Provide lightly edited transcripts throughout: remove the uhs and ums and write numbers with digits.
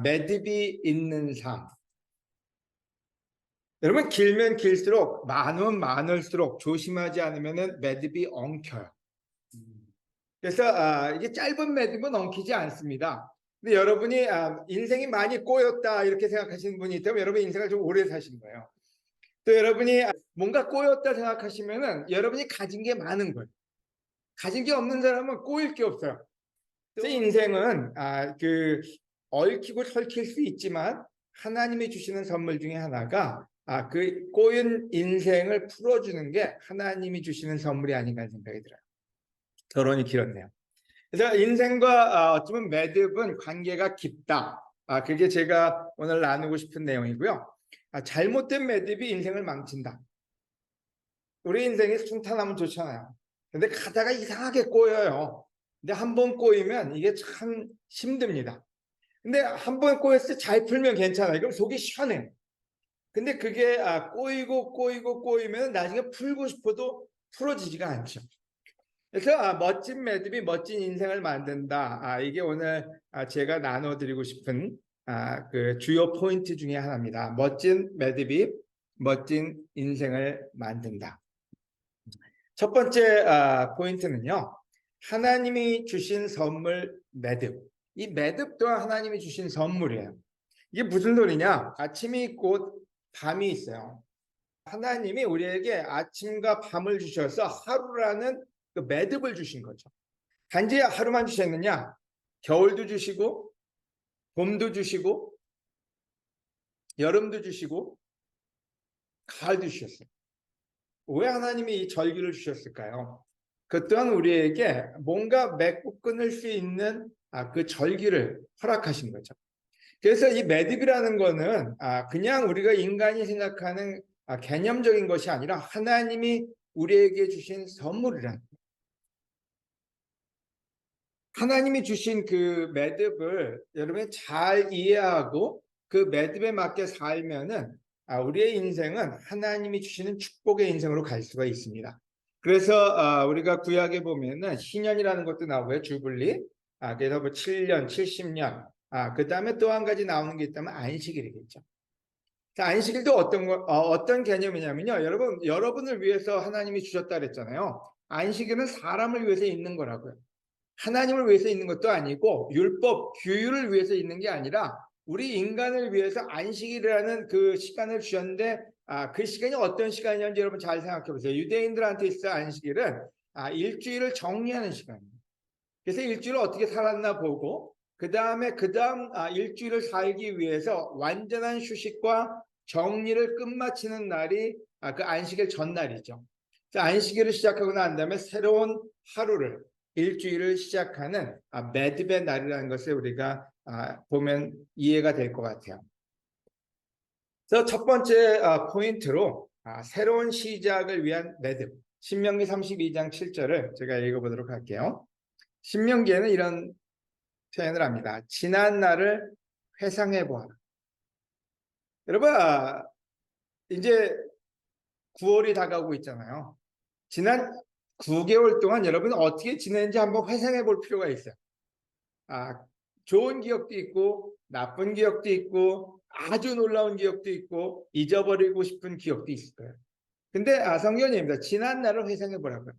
매듭이 있는 삶. 여러분, 길면 길수록, 많으면 많을수록 조심하지 않으면 매듭이 엉켜요. 그래서 이게 짧은 매듭은 엉키지 않습니다. 근데 여러분이 인생이 많이 꼬였다 이렇게 생각하시는 분이 있다면 여러분 인생을 좀 오래 사신 거예요. 또 여러분이 뭔가 꼬였다 생각하시면은 여러분이 가진 게 많은 거예요. 가진 게 없는 사람은 꼬일 게 없어요. 그래서 인생은 얽히고 설킬 수 있지만 하나님이 주시는 선물 중에 하나가 그 꼬인 인생을 풀어주는 게 하나님이 주시는 선물이 아닌가 하는 생각이 들어요. 결혼이 길었네요. 그래서 인생과 어쩌면 매듭은 관계가 깊다. 그게 제가 오늘 나누고 싶은 내용이고요. 잘못된 매듭이 인생을 망친다. 우리 인생이 순탄하면 좋잖아요. 근데 가다가 이상하게 꼬여요. 근데 한 번 꼬이면 이게 참 힘듭니다. 근데 한 번 꼬였을 때 잘 풀면 괜찮아요. 그럼 속이 시원해요. 근데 그게 꼬이면 나중에 풀고 싶어도 풀어지지가 않죠. 그래서 멋진 매듭이 멋진 인생을 만든다. 이게 오늘 제가 나눠드리고 싶은 그 주요 포인트 중에 하나입니다. 멋진 매듭이 멋진 인생을 만든다. 첫 번째 포인트는요. 하나님이 주신 선물 매듭. 이 매듭 또한 하나님이 주신 선물이에요. 이게 무슨 소리냐? 아침이 있고 밤이 있어요. 하나님이 우리에게 아침과 밤을 주셔서 하루라는 그 매듭을 주신 거죠. 단지 하루만 주셨느냐? 겨울도 주시고 봄도 주시고 여름도 주시고 가을도 주셨어요. 왜 하나님이 이 절기를 주셨을까요? 그 또한 우리에게 뭔가 맺고 끊을 수 있는 그 절기를 허락하신 거죠. 그래서 이 매듭이라는 거는 그냥 우리가 인간이 생각하는 개념적인 것이 아니라 하나님이 우리에게 주신 선물이라는 거예요. 하나님이 주신 그 매듭을 여러분이 잘 이해하고 그 매듭에 맞게 살면은 우리의 인생은 하나님이 주시는 축복의 인생으로 갈 수가 있습니다. 그래서 우리가 구약에 보면은 신년이라는 것도 나오고요. 주불리. 그래서 뭐 7년, 70년. 그 다음에 또 한 가지 나오는 게 있다면 안식일이겠죠. 안식일도 어떤 개념이냐면요. 여러분을 위해서 하나님이 주셨다 그랬잖아요. 안식일은 사람을 위해서 있는 거라고요. 하나님을 위해서 있는 것도 아니고 율법, 규율을 위해서 있는 게 아니라 우리 인간을 위해서 안식일이라는 그 시간을 주셨는데 그 시간이 어떤 시간이었는지 여러분 잘 생각해 보세요. 유대인들한테 있어 안식일은 일주일을 정리하는 시간입니다. 그래서 일주일을 어떻게 살았나 보고 그 다음 일주일을 살기 위해서 완전한 휴식과 정리를 끝마치는 날이 그 안식일 전날이죠. 안식일을 시작하고 난 다음에 새로운 하루를 일주일을 시작하는 매듭의 날이라는 것을 우리가 보면 이해가 될 것 같아요. 그래서 첫 번째 포인트로 새로운 시작을 위한 매듭, 신명기 32장 7절을 제가 읽어보도록 할게요. 신명기에는 이런 표현을 합니다. 지난 날을 회상해 보아라. 여러분, 이제 9월이 다가오고 있잖아요. 지난 9개월 동안 여러분 어떻게 지냈는지 한번 회상해 볼 필요가 있어요. 좋은 기억도 있고 나쁜 기억도 있고 아주 놀라운 기억도 있고 잊어버리고 싶은 기억도 있을 거예요. 근데 성경입니다. 지난 날을 회상해 보라고요.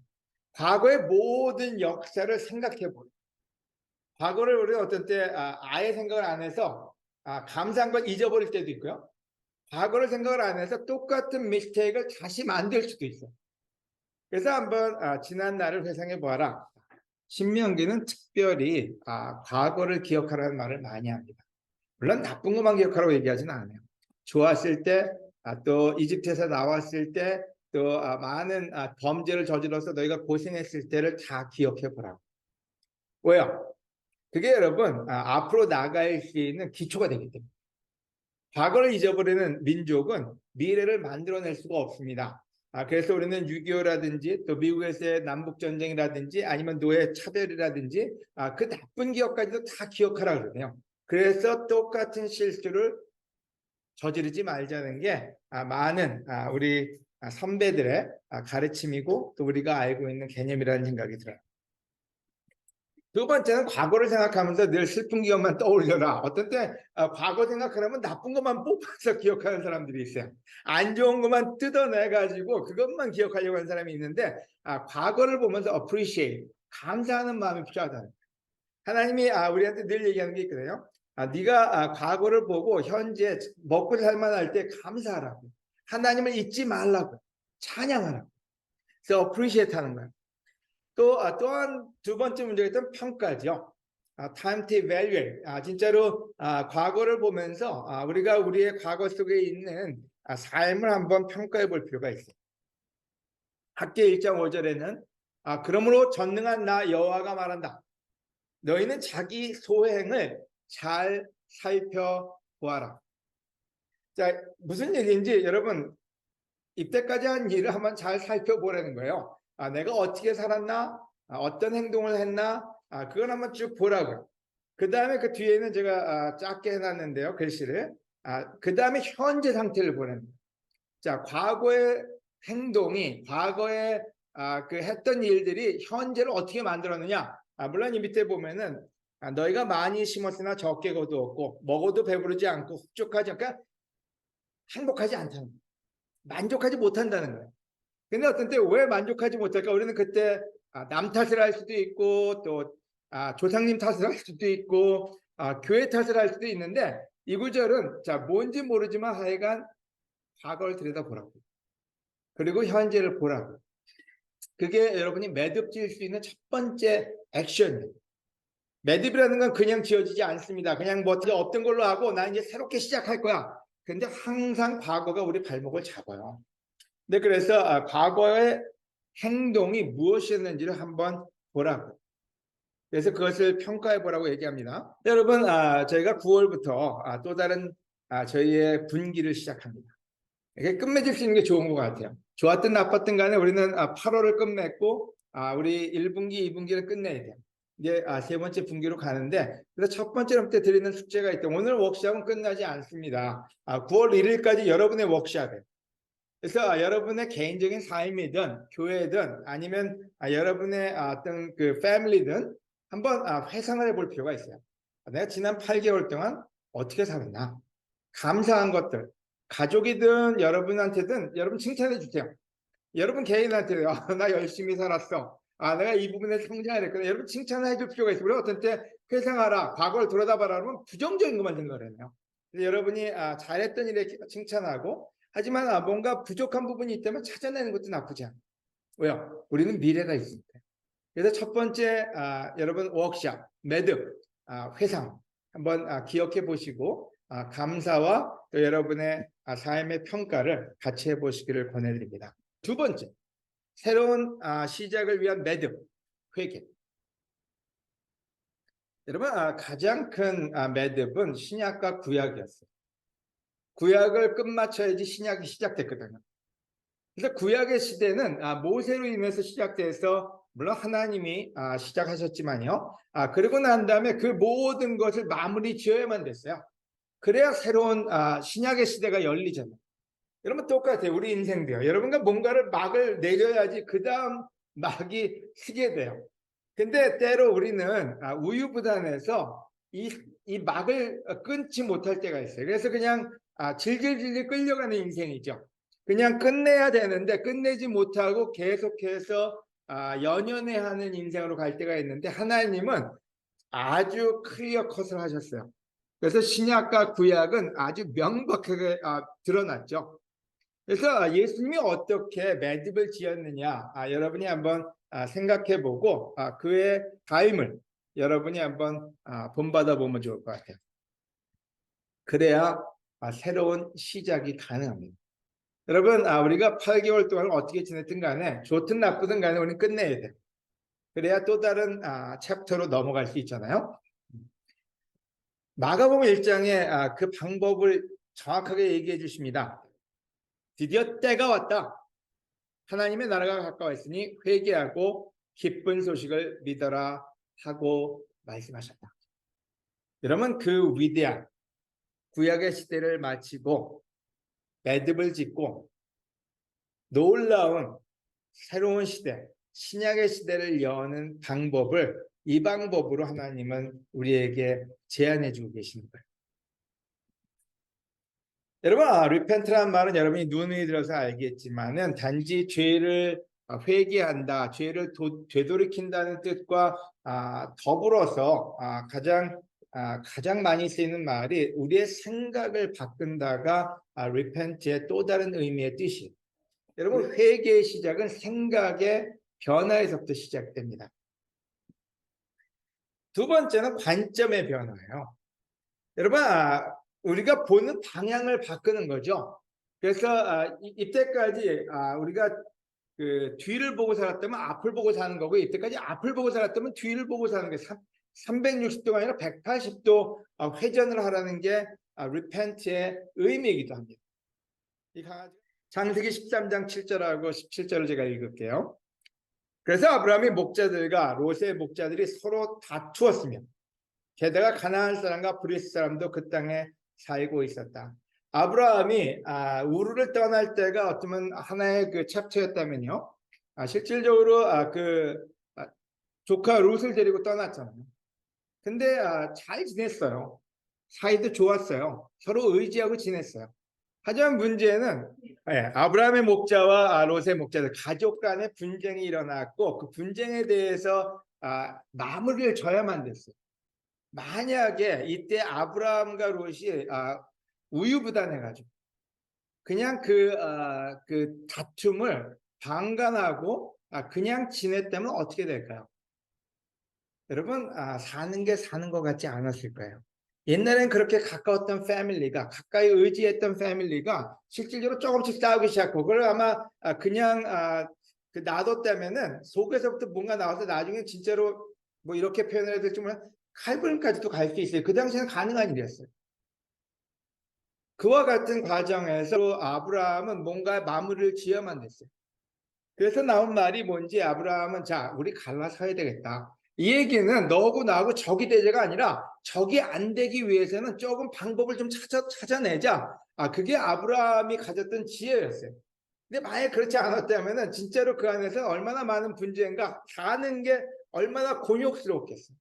과거의 모든 역사를 생각해 보라. 과거를 우리가 어떤 때 아예 생각을 안 해서 감사한 걸 잊어버릴 때도 있고요. 과거를 생각을 안 해서 똑같은 미스테이크를 다시 만들 수도 있어요. 그래서 한번 지난 날을 회상해 보아라. 신명기는 특별히 과거를 기억하라는 말을 많이 합니다. 물론 나쁜 것만 기억하라고 얘기하지는 않아요. 좋았을 때, 또 이집트에서 나왔을 때, 또 많은 범죄를 저질러서 너희가 고생했을 때를 다 기억해 보라고. 왜요? 그게 여러분 앞으로 나갈 수 있는 기초가 되기 때문에. 과거를 잊어버리는 민족은 미래를 만들어낼 수가 없습니다. 그래서 우리는 6.25라든지 또 미국에서의 남북전쟁이라든지 아니면 노예 차별이라든지 그 나쁜 기억까지도 다 기억하라 그러네요. 그래서 똑같은 실수를 저지르지 말자는 게 많은 우리 선배들의 가르침이고 또 우리가 알고 있는 개념이라는 생각이 들어요. 두 번째는 과거를 생각하면서 늘 슬픈 기억만 떠올려라. 어떤 때 과거 생각하려면 나쁜 것만 뽑아서 기억하는 사람들이 있어요. 안 좋은 것만 뜯어내가지고 그것만 기억하려고 하는 사람이 있는데 과거를 보면서 appreciate, 감사하는 마음이 필요하다. 하나님이 우리한테 늘 얘기하는 게 있거든요. 네가 과거를 보고 현재 먹고 살만할 때 감사하라고. 하나님을 잊지 말라고. 찬양하라고. 그래서 appreciate 하는 거예요. 또한 두 번째 문제가 있던 평가죠. time to evaluate. 진짜로 과거를 보면서 우리가 우리의 과거 속에 있는 삶을 한번 평가해 볼 필요가 있어요. 학계 1장 5절에는 그러므로 전능한 나 여호와가 말한다. 너희는 자기 소행을 잘 살펴보아라. 자, 무슨 얘기인지 여러분 이때까지 한 일을 한번 잘 살펴보라는 거예요. 내가 어떻게 살았나? 어떤 행동을 했나? 그걸 한번 쭉 보라고요. 그 다음에 그 뒤에는 제가 작게 해놨는데요. 글씨를. 그 다음에 현재 상태를 보는 거예요. 자, 과거의 행동이 과거에 그 했던 일들이 현재를 어떻게 만들었느냐? 물론 이 밑에 보면은 너희가 많이 심었으나 적게 거두었고 먹어도 배부르지 않고 흡족하지 않고 행복하지 않다는 거예요. 만족하지 못한다는 거예요. 근데 어떤 때 왜 만족하지 못할까? 우리는 그때 남 탓을 할 수도 있고 또 조상님 탓을 할 수도 있고 교회 탓을 할 수도 있는데 이 구절은 자 뭔지 모르지만 하여간 과거를 들여다보라고. 그리고 현재를 보라고. 그게 여러분이 매듭 지을 수 있는 첫 번째 액션이에요. 매듭이라는 건 그냥 지어지지 않습니다. 그냥 뭐 없던 걸로 하고 나 이제 새롭게 시작할 거야. 근데 항상 과거가 우리 발목을 잡아요. 네, 그래서 과거의 행동이 무엇이었는지를 한번 보라고. 그래서 그것을 평가해 보라고 얘기합니다. 여러분, 저희가 9월부터 또 다른 저희의 분기를 시작합니다. 이게 끝맺을 수 있는 게 좋은 것 같아요. 좋았든 나빴든 간에 우리는 8월을 끝맺고 우리 1분기, 2분기를 끝내야 돼요. 이제 세 번째 분기로 가는데 그래서 첫 번째부터 드리는 숙제가 있다. 오늘 워크숍은 끝나지 않습니다. 9월 1일까지 여러분의 워크숍이에요. 그래서 여러분의 개인적인 삶이든 교회든 아니면 여러분의 어떤 그 패밀리든 한번 회상을 해볼 필요가 있어요. 내가 지난 8개월 동안 어떻게 살았나? 감사한 것들, 가족이든 여러분한테든 여러분 칭찬해 주세요. 여러분 개인한테 나 열심히 살았어. 내가 이 부분에 성장했구나. 여러분 칭찬을 해줄 필요가 있어요. 우리 어떤 때 회상하라, 과거를 돌아다봐라 그러면 부정적인 것만 생각하네요. 여러분이 잘했던 일에 칭찬하고 하지만 뭔가 부족한 부분이 있다면 찾아내는 것도 나쁘지 않아요. 왜요? 우리는 미래가 있으니까. 그래서 첫 번째 여러분 워크숍, 매듭, 회상 한번 기억해 보시고 감사와 또 여러분의 삶의 평가를 같이 해보시기를 권해드립니다. 두 번째, 새로운 시작을 위한 매듭, 회개. 여러분 가장 큰 매듭은 신약과 구약이었어요. 구약을 끝마쳐야지 신약이 시작됐거든요. 그래서 구약의 시대는 모세로 인해서 시작돼서 물론 하나님이 시작하셨지만요. 그리고 난 다음에 그 모든 것을 마무리 지어야만 됐어요. 그래야 새로운 신약의 시대가 열리잖아요. 여러분 똑같아요. 우리 인생도요. 여러분과 뭔가를 막을 내려야지 그 다음 막이 쓰게 돼요. 근데 때로 우리는 우유부단해서 이 막을 끊지 못할 때가 있어요. 그래서 그냥 질질질 끌려가는 인생이죠. 그냥 끝내야 되는데 끝내지 못하고 계속해서 연연해하는 인생으로 갈 때가 있는데 하나님은 아주 클리어 컷을 하셨어요. 그래서 신약과 구약은 아주 명백하게 드러났죠. 그래서 예수님이 어떻게 매듭을 지었느냐 여러분이 한번 생각해보고 그의 삶을 여러분이 한번 본받아 보면 좋을 것 같아요. 그래야 새로운 시작이 가능합니다. 여러분 우리가 8개월 동안 어떻게 지냈든 간에 좋든 나쁘든 간에 우리는 끝내야 돼요. 그래야 또 다른 챕터로 넘어갈 수 있잖아요. 마가복음 1장에 그 방법을 정확하게 얘기해 주십니다. 드디어 때가 왔다. 하나님의 나라가 가까웠으니 회개하고 기쁜 소식을 믿어라 하고 말씀하셨다. 여러분 그 위대한 구약의 시대를 마치고 매듭을 짓고 놀라운 새로운 시대, 신약의 시대를 여는 방법을 이 방법으로 하나님은 우리에게 제안해 주고 계시는 거예요. 여러분, 리펜트라는 말은 여러분이 눈이 들어서 알겠지만은 단지 죄를 회개한다, 죄를 되돌이킨다는 뜻과 더불어서 가장 많이 쓰이는 말이 우리의 생각을 바꾼다가 repent의 또 다른 의미의 뜻이에요. 여러분, 회개의 시작은 생각의 변화에서부터 시작됩니다. 두 번째는 관점의 변화예요. 여러분, 우리가 보는 방향을 바꾸는 거죠. 그래서 이때까지 우리가 그 뒤를 보고 살았다면 앞을 보고 사는 거고, 이때까지 앞을 보고 살았다면 뒤를 보고 사는 게 360도가 아니라 180도 회전을 하라는 게 repent의 의미이기도 합니다. 이 강아지 창세기 13장 7절하고 17절을 제가 읽을게요. 그래서 아브라함의 목자들과 롯의 목자들이 서로 다투었으며 게다가 가나안 사람과 브리스 사람도 그 땅에 살고 있었다. 아브라함이 우르를 떠날 때가 어쩌면 하나의 그 챕터였다면요. 실질적으로 조카 롯을 데리고 떠났잖아요. 근데 잘 지냈어요. 사이도 좋았어요. 서로 의지하고 지냈어요. 하지만 문제는 아브라함의 목자와 롯의 목자들 가족 간의 분쟁이 일어났고 그 분쟁에 대해서 마무리를 져야만 됐어요. 만약에 이때 아브라함과 롯이 우유부단해가지고 그냥 그 다툼을 방관하고 그냥 지냈다면 어떻게 될까요? 여러분, 사는 게 사는 것 같지 않았을 거예요. 옛날엔 그렇게 가까웠던 패밀리가, 가까이 의지했던 패밀리가 실질적으로 조금씩 싸우기 시작하고, 그걸 아마 그냥 놔뒀다면은 속에서부터 뭔가 나와서 나중에 진짜로 뭐 이렇게 표현을 해야 될지 몰라 칼불까지도 갈 수 있어요. 그 당시에는 가능한 일이었어요. 그와 같은 과정에서 아브라함은 뭔가 마무리를 지어야만 됐어요. 그래서 나온 말이 뭔지 아브라함은 자, 우리 갈라서야 되겠다. 이 얘기는 너하고 나하고 적이 대제가 아니라 적이 안 되기 위해서는 조금 방법을 좀 찾아내자. 그게 아브라함이 가졌던 지혜였어요. 근데 만약 그렇지 않았다면 진짜로 그 안에서 얼마나 많은 분쟁과 사는 게 얼마나 곤욕스러웠겠어요.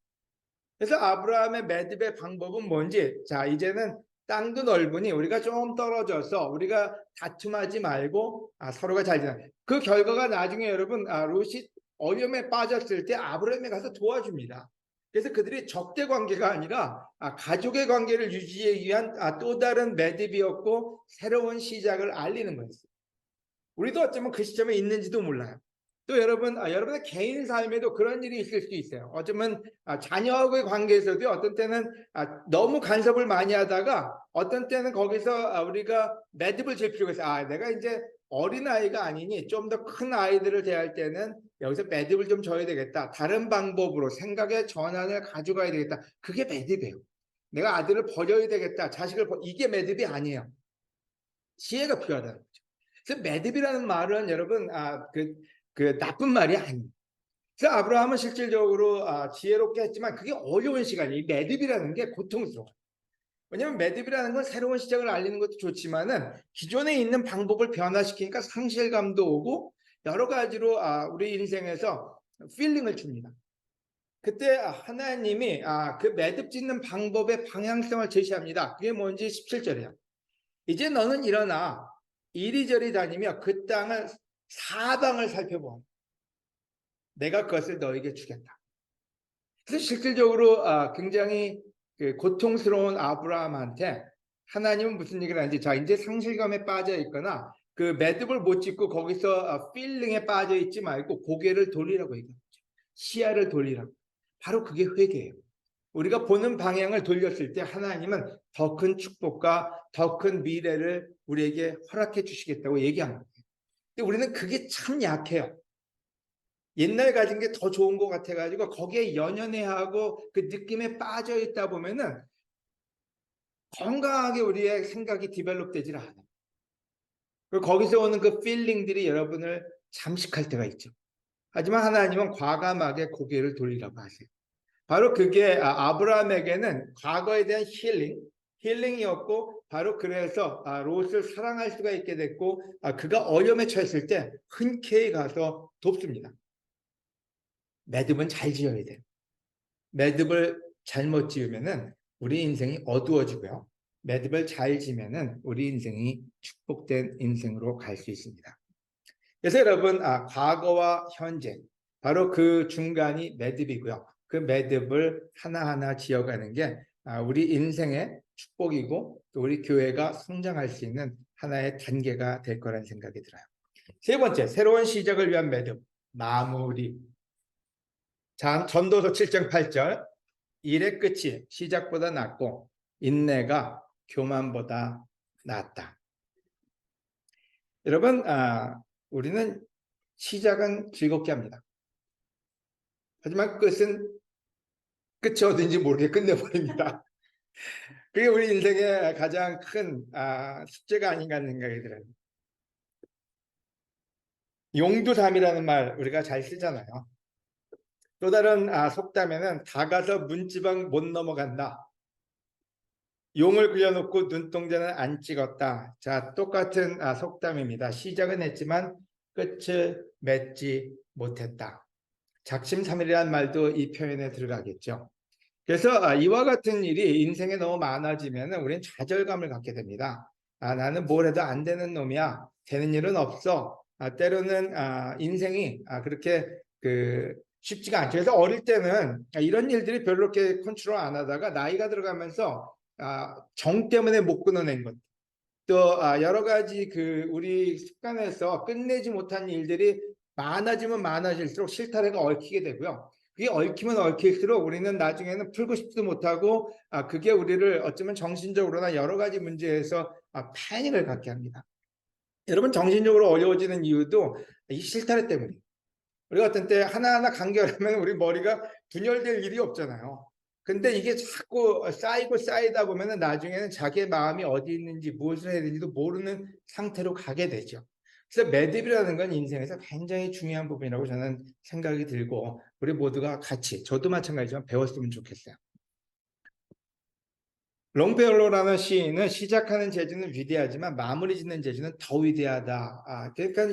그래서 아브라함의 매듭의 방법은 뭔지, 자, 이제는 땅도 넓으니 우리가 좀 떨어져서 우리가 다툼하지 말고 서로가 잘 지내. 그 결과가 나중에 여러분 롯이 어려움에 빠졌을 때 아브라함이 가서 도와줍니다. 그래서 그들이 적대 관계가 아니라 가족의 관계를 유지하기 위한 또 다른 매듭이었고 새로운 시작을 알리는 거였어요. 우리도 어쩌면 그 시점에 있는지도 몰라요. 또 여러분의 개인 삶에도 그런 일이 있을 수 있어요. 어쩌면 자녀하고의 관계에서도 어떤 때는 너무 간섭을 많이 하다가 어떤 때는 거기서 우리가 매듭을 질 필요가 있어요. 내가 이제 어린아이가 아니니 좀 더 큰 아이들을 대할 때는 여기서 매듭을 좀 져야 되겠다. 다른 방법으로 생각의 전환을 가져가야 되겠다. 그게 매듭이에요. 내가 아들을 버려야 되겠다. 이게 매듭이 아니에요. 지혜가 필요하다는 거죠. 그래서 매듭이라는 말은 여러분 그 나쁜 말이 아니에요. 그래서 아브라함은 실질적으로 지혜롭게 했지만 그게 어려운 시간이에요. 이 매듭이라는 게 고통스러워요. 왜냐하면 매듭이라는 건 새로운 시작을 알리는 것도 좋지만은 기존에 있는 방법을 변화시키니까 상실감도 오고 여러 가지로 우리 인생에서 필링을 줍니다. 그때 하나님이 그 매듭 짓는 방법의 방향성을 제시합니다. 그게 뭔지 17절이에요. 이제 너는 일어나 이리저리 다니며 그 땅을 사방을 살펴보아. 내가 그것을 너에게 주겠다. 그래서 실질적으로 굉장히 고통스러운 아브라함한테 하나님은 무슨 얘기를 하는지, 자, 이제 상실감에 빠져 있거나 그 매듭을 못 짓고 거기서 필링에 빠져 있지 말고 고개를 돌리라고 얘기하죠. 시야를 돌리라고. 바로 그게 회개예요. 우리가 보는 방향을 돌렸을 때 하나님은 더 큰 축복과 더 큰 미래를 우리에게 허락해 주시겠다고 얘기합니다. 근데 우리는 그게 참 약해요. 옛날 가진 게 더 좋은 것 같아가지고 거기에 연연해하고 그 느낌에 빠져 있다 보면은 건강하게 우리의 생각이 디벨롭 되질 않아요. 그리고 거기서 오는 그 필링들이 여러분을 잠식할 때가 있죠. 하지만 하나님은 과감하게 고개를 돌리라고 하세요. 바로 그게 아브라함에게는 과거에 대한 힐링이었고 바로 그래서 롯을 사랑할 수가 있게 됐고 그가 어려움에 처했을 때 흔쾌히 가서 돕습니다. 매듭은 잘 지어야 돼요. 매듭을 잘못 지으면은 우리 인생이 어두워지고요. 매듭을 잘 지면은 우리 인생이 축복된 인생으로 갈 수 있습니다. 그래서 여러분, 과거와 현재, 바로 그 중간이 매듭이고요. 그 매듭을 하나하나 지어가는 게 우리 인생의 축복이고 또 우리 교회가 성장할 수 있는 하나의 단계가 될 거라는 생각이 들어요. 세 번째, 새로운 시작을 위한 매듭, 마무리. 전도서 7장 8절, 일의 끝이 시작보다 낫고 인내가 교만보다 낫다. 여러분, 우리는 시작은 즐겁게 합니다. 하지만 끝이 어딘지 모르게 끝내버립니다. 그게 우리 인생의 가장 큰 숙제가 아닌가 하는 생각이 들어요. 용두삼이라는 말 우리가 잘 쓰잖아요. 또 다른 속담에는 다가서 문지방 못 넘어간다. 용을 그려놓고 눈동자는 안 찍었다. 자, 똑같은 속담입니다. 시작은 했지만 끝을 맺지 못했다. 작심삼일이라는 말도 이 표현에 들어가겠죠. 그래서 이와 같은 일이 인생에 너무 많아지면 우리는 좌절감을 갖게 됩니다. 나는 뭘 해도 안 되는 놈이야. 되는 일은 없어. 때로는 인생이 그렇게 쉽지가 않죠. 그래서 어릴 때는 이런 일들이 별로 이렇게 컨트롤 안 하다가 나이가 들어가면서 정 때문에 못 끊어낸 것, 또 여러 가지 우리 습관에서 끝내지 못한 일들이 많아지면 많아질수록 실타래가 얽히게 되고요. 그게 얽히면 얽힐수록 우리는 나중에는 풀고 싶지도 못하고 그게 우리를 어쩌면 정신적으로나 여러 가지 문제에서 패닉을 갖게 합니다. 여러분, 정신적으로 어려워지는 이유도 이 실타래 때문이에요. 우리가 어떤 때 하나하나 간결하면 우리 머리가 분열될 일이 없잖아요. 근데 이게 자꾸 쌓이고 쌓이다 보면은 나중에는 자기의 마음이 어디 있는지 무엇을 해야 되는지도 모르는 상태로 가게 되죠. 그래서 매듭이라는 건 인생에서 굉장히 중요한 부분이라고 저는 생각이 들고 우리 모두가 같이, 저도 마찬가지지만 배웠으면 좋겠어요. 롱펠로라는 시인은 시작하는 재주는 위대하지만 마무리 짓는 재주는 더 위대하다. 그러니까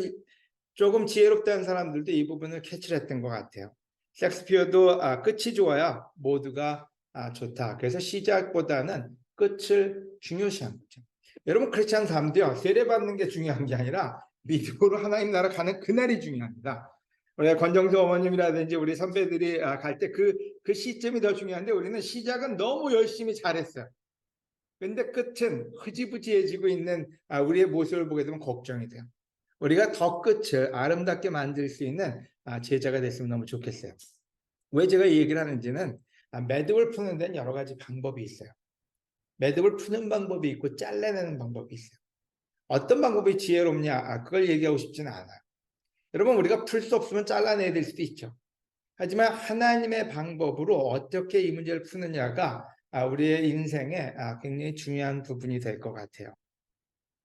조금 지혜롭다는 사람들도 이 부분을 캐치를 했던 것 같아요. 셰익스피어도 끝이 좋아야 모두가 좋다. 그래서 시작보다는 끝을 중요시한 거죠. 여러분, 크리스찬 사람도요, 세례받는 게 중요한 게 아니라 믿음으로 하나님 나라 가는 그날이 중요합니다. 우리 권정수 어머님이라든지 우리 선배들이 갈 때 그 시점이 더 중요한데 우리는 시작은 너무 열심히 잘했어요. 근데 끝은 흐지부지해지고 있는 우리의 모습을 보게 되면 걱정이 돼요. 우리가 더 끝을 아름답게 만들 수 있는 제자가 됐으면 너무 좋겠어요. 왜 제가 이 얘기를 하는지는 매듭을 푸는 데는 여러 가지 방법이 있어요. 매듭을 푸는 방법이 있고 잘라내는 방법이 있어요. 어떤 방법이 지혜롭냐? 그걸 얘기하고 싶지는 않아요. 여러분, 우리가 풀 수 없으면 잘라내야 될 수도 있죠. 하지만 하나님의 방법으로 어떻게 이 문제를 푸느냐가 우리의 인생에 굉장히 중요한 부분이 될 것 같아요.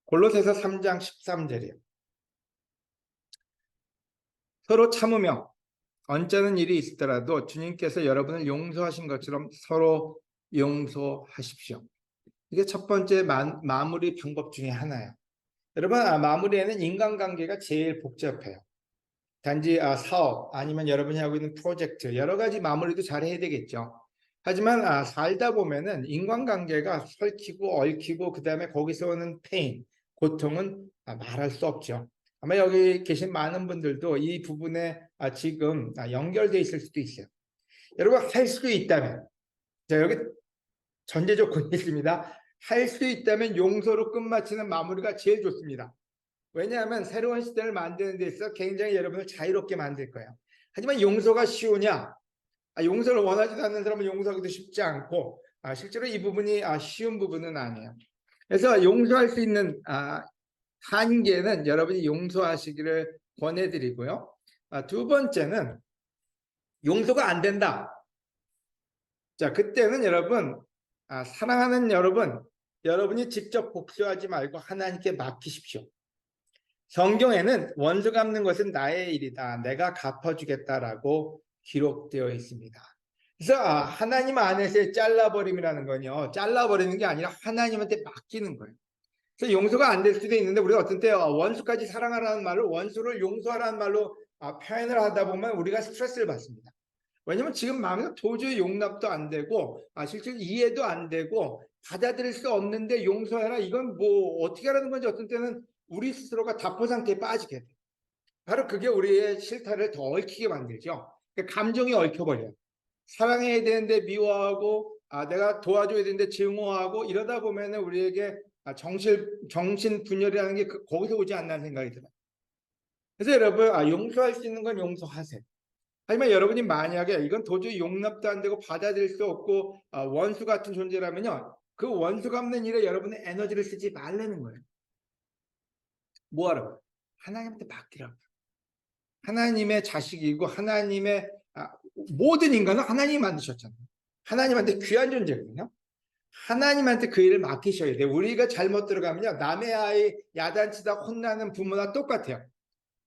골로새서 3장 13절이에요. 서로 참으며 언짢은 일이 있더라도 주님께서 여러분을 용서하신 것처럼 서로 용서하십시오. 이게 첫 번째 마무리 방법 중에 하나예요. 여러분, 마무리에는 인간관계가 제일 복잡해요. 단지 사업 아니면 여러분이 하고 있는 프로젝트 여러 가지 마무리도 잘 해야 되겠죠. 하지만 살다 보면은 인간관계가 설키고 얽히고 그 다음에 거기서 오는 페인, 고통은 말할 수 없죠. 아마 여기 계신 많은 분들도 이 부분에 지금 연결돼 있을 수도 있어요. 여러분, 할 수 있다면, 자, 여기 전제 조건이 있습니다. 할 수 있다면 용서로 끝마치는 마무리가 제일 좋습니다. 왜냐하면 새로운 시대를 만드는 데 있어서 굉장히 여러분을 자유롭게 만들 거예요. 하지만 용서가 쉬우냐? 용서를 원하지 않는 사람은 용서하기도 쉽지 않고 실제로 이 부분이 쉬운 부분은 아니에요. 그래서 용서할 수 있는 한계는 여러분이 용서하시기를 권해드리고요. 두 번째는 용서가 안 된다. 자, 그때는 여러분, 사랑하는 여러분이 직접 복수하지 말고 하나님께 맡기십시오. 성경에는 원수 갚는 것은 나의 일이다. 내가 갚아주겠다라고 기록되어 있습니다. 그래서 하나님 안에서의 잘라버림이라는 건요, 잘라버리는 게 아니라 하나님한테 맡기는 거예요. 그래서 용서가 안 될 수도 있는데 우리가 어떤 때 원수까지 사랑하라는 말로 원수를 용서하라는 말로 표현을 하다 보면 우리가 스트레스를 받습니다. 왜냐면 지금 마음에서 도저히 용납도 안 되고 실제로 이해도 안 되고 받아들일 수 없는데 용서해라. 이건 뭐 어떻게 하라는 건지 어떤 때는 우리 스스로가 답보 상태에 빠지게 돼. 바로 그게 우리의 실타를 더 얽히게 만들죠. 감정이 얽혀버려요. 사랑해야 되는데 미워하고 내가 도와줘야 되는데 증오하고 이러다 보면은 우리에게 정신 분열이라는 게 거기서 오지 않나 생각이 들어요. 그래서 여러분 용서할 수 있는 건 용서하세요. 하지만 여러분이 만약에 이건 도저히 용납도 안 되고 받아들일 수 없고 원수 같은 존재라면요, 그 원수 갚는 일에 여러분의 에너지를 쓰지 말라는 거예요. 뭐하라고? 하나님한테 맡기라고. 하나님의 자식이고 하나님의 모든 인간은 하나님이 만드셨잖아요. 하나님한테 귀한 존재거든요. 하나님한테 그 일을 맡기셔야 돼요. 우리가 잘못 들어가면요, 남의 아이 야단치다 혼나는 부모나 똑같아요.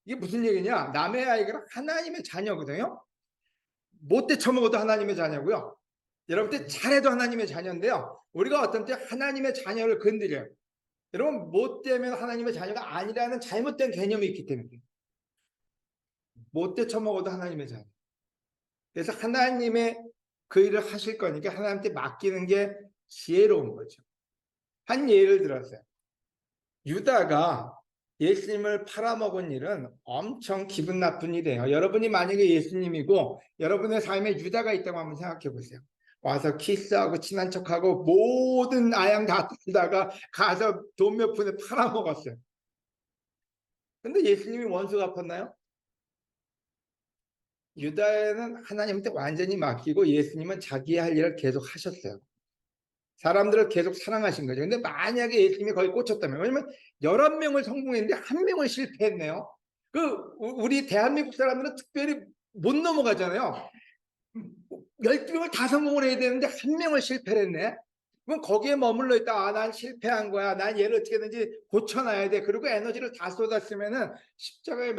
이게 무슨 얘기냐? 남의 아이가 하나님의 자녀거든요. 못돼 처먹어도 하나님의 자녀고요. 여러분들 잘해도 하나님의 자녀인데요. 우리가 어떤 때 하나님의 자녀를 건드려요. 여러분 못되면 하나님의 자녀가 아니라는 잘못된 개념이 있기 때문에 못돼 처먹어도 하나님의 자녀. 그래서 하나님의 그 일을 하실 거니까 하나님한테 맡기는 게 지혜로운 거죠. 한 예를 들었어요. 유다가 예수님을 팔아먹은 일은 엄청 기분 나쁜 일이에요. 여러분이 만약에 예수님이고 여러분의 삶에 유다가 있다고 한번 생각해 보세요. 와서 키스하고 친한 척하고 모든 아양 다 뜯다가 가서 돈 몇 푼에 팔아먹었어요. 근데 예수님이 원수 갚았나요? 유다는 하나님한테 완전히 맡기고 예수님은 자기 할 일을 계속 하셨어요. 사람들을 계속 사랑하신 거죠. 근데 만약에 예수님이 거기 꽂혔다면, 왜냐면 11명을 성공했는데 1명을 실패했네요. 우리 대한민국 사람들은 특별히 못 넘어가잖아요. 12명을 다 성공을 해야 되는데 1명을 실패를 했네. 그럼 거기에 머물러 있다. 난 실패한 거야. 난 얘를 어떻게든지 고쳐놔야 돼. 그리고 에너지를 다 쏟았으면은 십자가에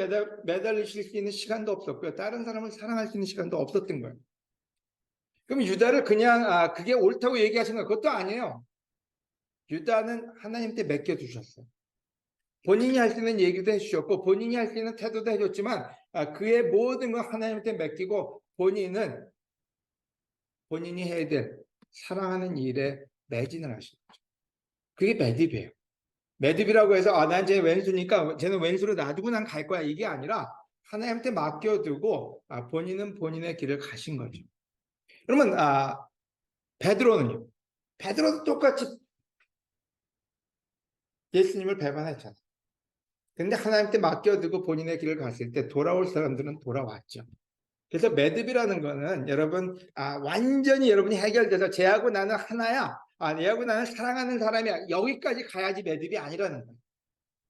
매달리실 수 있는 시간도 없었고요. 다른 사람을 사랑할 수 있는 시간도 없었던 거예요. 그럼 유다를 그냥 그게 옳다고 얘기하신 거 그것도 아니에요. 유다는 하나님한테 맡겨주셨어요. 본인이 할 수 있는 얘기도 해주셨고 본인이 할 수 있는 태도도 해줬지만 그의 모든 걸 하나님한테 맡기고 본인이 해야 될 사랑하는 일에 매진을 하신 거죠. 그게 매듭이에요. 매듭이라고 해서 난 쟤 왼수니까 쟤는 왼수로 놔두고 난 갈 거야 이게 아니라 하나님한테 맡겨두고 본인은 본인의 길을 가신 거죠. 그러면 베드로는요? 베드로도 똑같이 예수님을 배반했잖아요. 근데 하나님께 맡겨두고 본인의 길을 갔을 때 돌아올 사람들은 돌아왔죠. 그래서 매듭이라는 거는 여러분 완전히 여러분이 해결돼서 쟤하고 나는 하나야. 얘하고 나는 사랑하는 사람이야. 여기까지 가야지 매듭이 아니라는 거예요.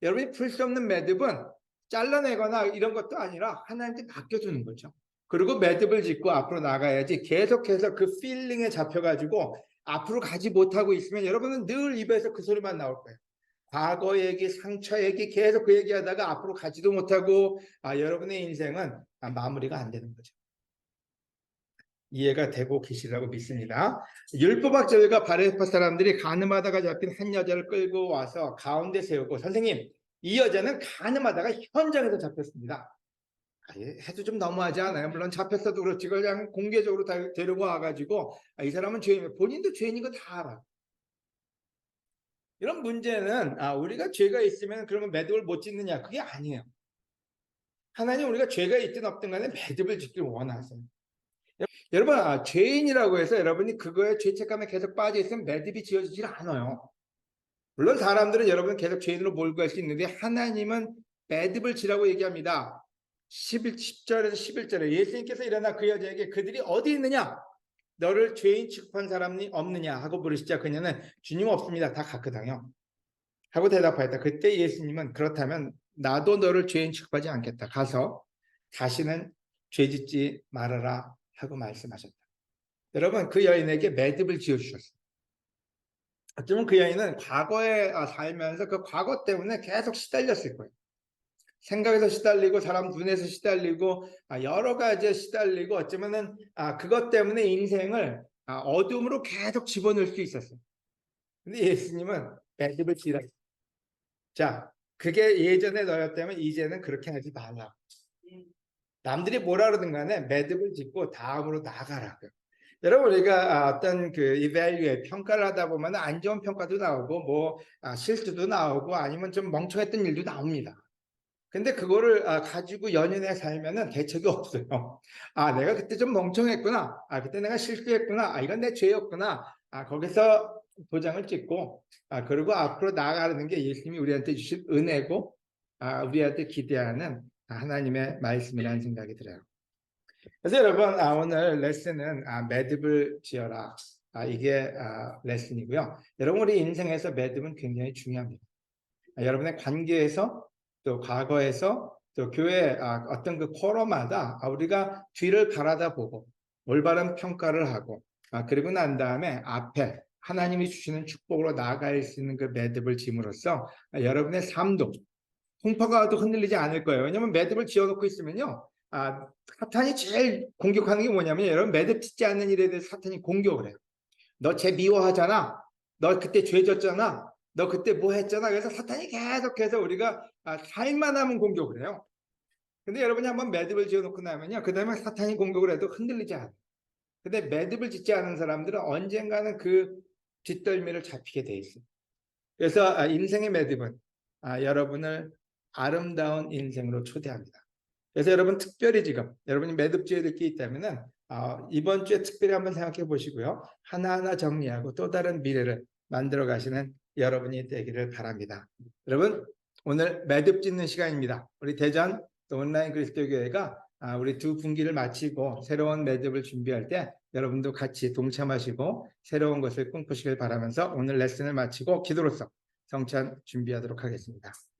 여러분이 풀 수 없는 매듭은 잘라내거나 이런 것도 아니라 하나님께 맡겨주는 거죠. 그리고 매듭을 짓고 앞으로 나가야지 계속해서 그 필링에 잡혀가지고 앞으로 가지 못하고 있으면 여러분은 늘 입에서 그 소리만 나올 거예요. 과거 얘기, 상처 얘기 계속 그 얘기하다가 앞으로 가지도 못하고 여러분의 인생은 마무리가 안 되는 거죠. 이해가 되고 계시라고 믿습니다. 율법학자들과 바리새파 사람들이 가늠하다가 잡힌 한 여자를 끌고 와서 가운데 세우고 선생님, 이 여자는 가늠하다가 현장에서 잡혔습니다. 해도 좀 너무하지 않아요? 물론 잡혔어도 그렇지 그냥 공개적으로 다 데리고 와가지고 이 사람은 죄인, 본인도 죄인인 거 다 알아. 이런 문제는 우리가 죄가 있으면 그러면 매듭을 못 짓느냐? 그게 아니에요. 하나님 우리가 죄가 있든 없든 간에 매듭을 짓길 원하세요. 여러분 죄인이라고 해서 여러분이 그거에 죄책감에 계속 빠져 있으면 매듭이 지어지질 않아요. 물론 사람들은 여러분 계속 죄인으로 몰고 갈 수 있는데 하나님은 매듭을 지라고 얘기합니다. 10절에서 11절에 예수님께서 일어나 그 여자에게 그들이 어디 있느냐? 너를 죄인 취급한 사람이 없느냐? 하고 물으시자 그녀는 주님 없습니다. 다 갔거든요. 하고 대답하였다. 그때 예수님은 그렇다면 나도 너를 죄인 취급하지 않겠다. 가서 다시는 죄짓지 말아라 하고 말씀하셨다. 여러분 그 여인에게 매듭을 지어주셨어요. 어쩌면 그 여인은 과거에 살면서 그 과거 때문에 계속 시달렸을 거예요. 생각에서 시달리고 사람 눈에서 시달리고 여러 가지에 시달리고 어쩌면은 그것 때문에 인생을 어둠으로 계속 집어넣을 수 있었어요. 근데 예수님은 매듭을 지라. 자, 그게 예전에 너였다면 이제는 그렇게 하지 말라. 남들이 뭐라 그러든 간에 매듭을 짓고 다음으로 나아가라고요. 여러분 우리가 어떤 그 이밸류에 평가를 하다 보면 안 좋은 평가도 나오고 뭐 실수도 나오고 아니면 좀 멍청했던 일도 나옵니다. 근데 그거를 가지고 연연해 살면은 대책이 없어요. 내가 그때 좀 멍청했구나. 그때 내가 실수했구나. 이건 내 죄였구나. 거기서 도장을 찍고 그리고 앞으로 나아가는 게 예수님이 우리한테 주신 은혜고 우리한테 기대하는 하나님의 말씀이라는 생각이 들어요. 그래서 여러분 오늘 레슨은 매듭을 지어라. 이게 레슨이고요. 여러분 우리 인생에서 매듭은 굉장히 중요합니다. 여러분의 관계에서 또 과거에서 또 교회 어떤 그 포럼마다 우리가 뒤를 바라다 보고 올바른 평가를 하고 그리고 난 다음에 앞에 하나님이 주시는 축복으로 나아갈 수 있는 그 매듭을 짐으로써 여러분의 삶도 풍파가 와도 흔들리지 않을 거예요. 왜냐하면 매듭을 지어놓고 있으면요. 사탄이 제일 공격하는 게 뭐냐면 여러분 매듭 짓지 않는 일에 대해서 사탄이 공격을 해요. 너 쟤 미워하잖아. 너 그때 죄 졌잖아. 너 그때 뭐 했잖아. 그래서 사탄이 계속해서 우리가 살만하면 공격을 해요. 근데 여러분이 한번 매듭을 지어놓고 나면요. 그 다음에 사탄이 공격을 해도 흔들리지 않아요. 근데 매듭을 짓지 않은 사람들은 언젠가는 그 뒷덜미를 잡히게 돼 있어요. 그래서 인생의 매듭은 여러분을 아름다운 인생으로 초대합니다. 그래서 여러분 특별히 지금 여러분이 매듭 지어야 될 게 있다면은 이번 주에 특별히 한번 생각해 보시고요. 하나하나 정리하고 또 다른 미래를 만들어 가시는 여러분이 되기를 바랍니다. 여러분 오늘 매듭 짓는 시간입니다. 우리 대전 또 온라인 그리스도교회가 우리 두 분기를 마치고 새로운 매듭을 준비할 때 여러분도 같이 동참하시고 새로운 것을 꿈꾸시길 바라면서 오늘 레슨을 마치고 기도로서 성찬 준비하도록 하겠습니다.